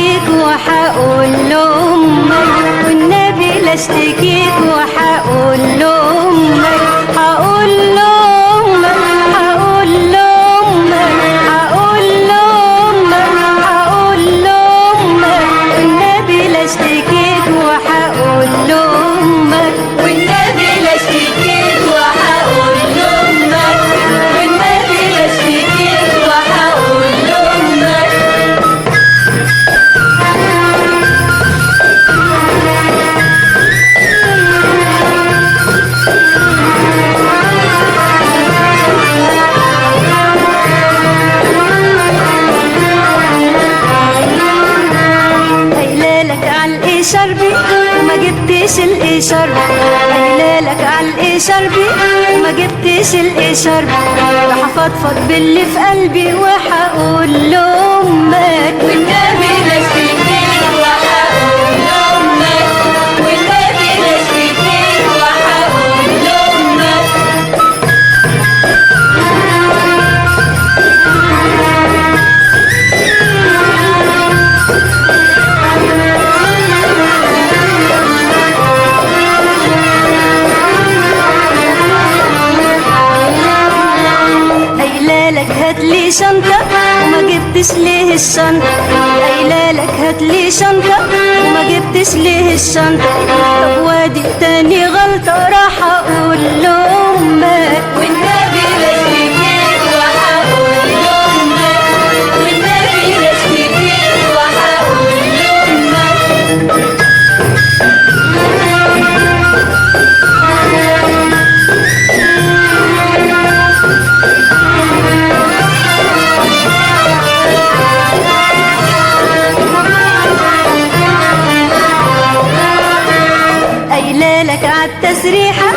اشتكيك وحقول لأمك، والنبي لا اشتكيك وحقول لأمك، هقول لأمك هقول لأمك هقول لأمك هقول لأمك، والنبي لا اشتكيك وحقول لأمك، والنبي لا اشتكيك وحقول لأمك، والنبي لا اشتكيك وحقول لأمك. قايلالك عالإشاربي وما جبتش الإشاربي، قايلالك عالإشاربي وما جبتش الإشاربي، راح أفضفض باللي في قلبي وحقول لأمك، والنبي لا اشتكيك وحقول لأمك، والنبي لا اشتكيك وحقول لأمك. قايلالك هاتلي شنطة وما جبتش ليه الشنطة، قايلالك هاتلي شنطة وما جبتش ليه الشنطة، طب وادي تاني غلطة راح أقول لأمك، والنبي لا اشتكيك وحقول لأمك، والنبي لا اشتكيك وحقول لأمك. قايلالك عالتسريحة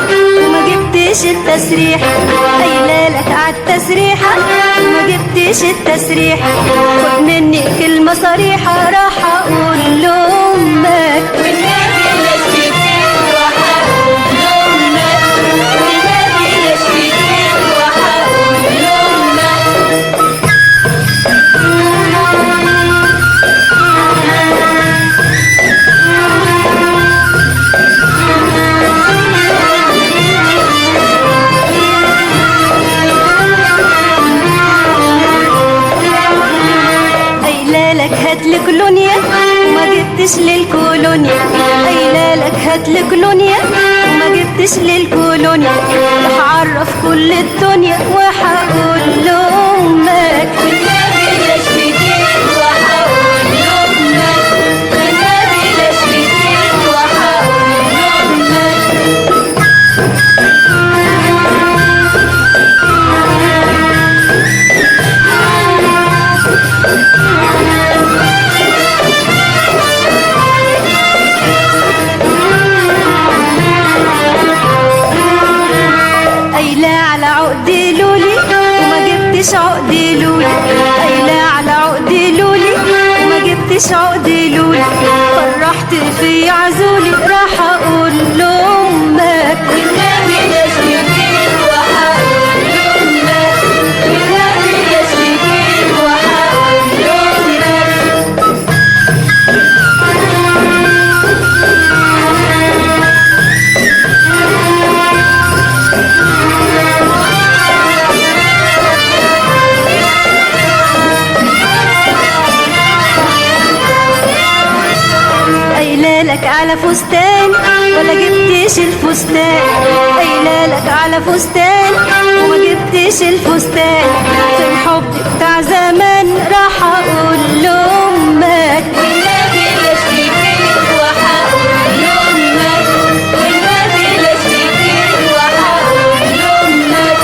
وما جبتش التسريحة، قايلالك عالتسريحة وما جبتش التسريحة، خد مني كلمة صريحة راح أقول لأمك، والنبي لا اشتكيك وحقول لأمك، والنبي لا اشتكيك وحقول لأمك. قايلالك هاتلي كولونيا وما جبتش للكولونيا، قايلالك هاتلي كولونيا وما جبتش للكولونيا، راح أعرف كل الدنيا وحقول لأمك، والنبي لا اشتكيك وحقول لأمك، والنبي لا اشتكيك وحقول لأمك. قايلة على عقد لولي وما جبتش عقد لولي، قايلة على عقد لولي وما جبتش عقد لولي، فرحت في عزولي راح أقول لأمك، والنبي لا اشتكيك وحقول لأمك، والنبي لا اشتكيك وحقول لأمك. قايلالك على فستان ولا جبتش الفستان، قايلالك على فستان وما جبتش الفستان، في الحب بتاع زمان راح أقول لأمك، والنبي لا اشتكيك وحقول لأمك، والنبي لا اشتكيك وحقول لأمك.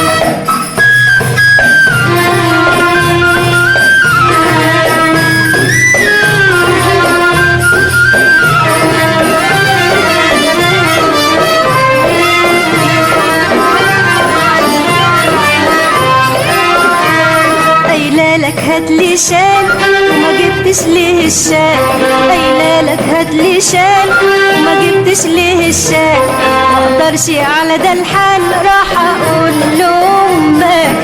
قايلالك هاتلي شال وما جبتش ليه الشال، قايلالك هاتلي شال وما جبتش ليه الشال، مقدرش على ده الحال راح أقول لأمك.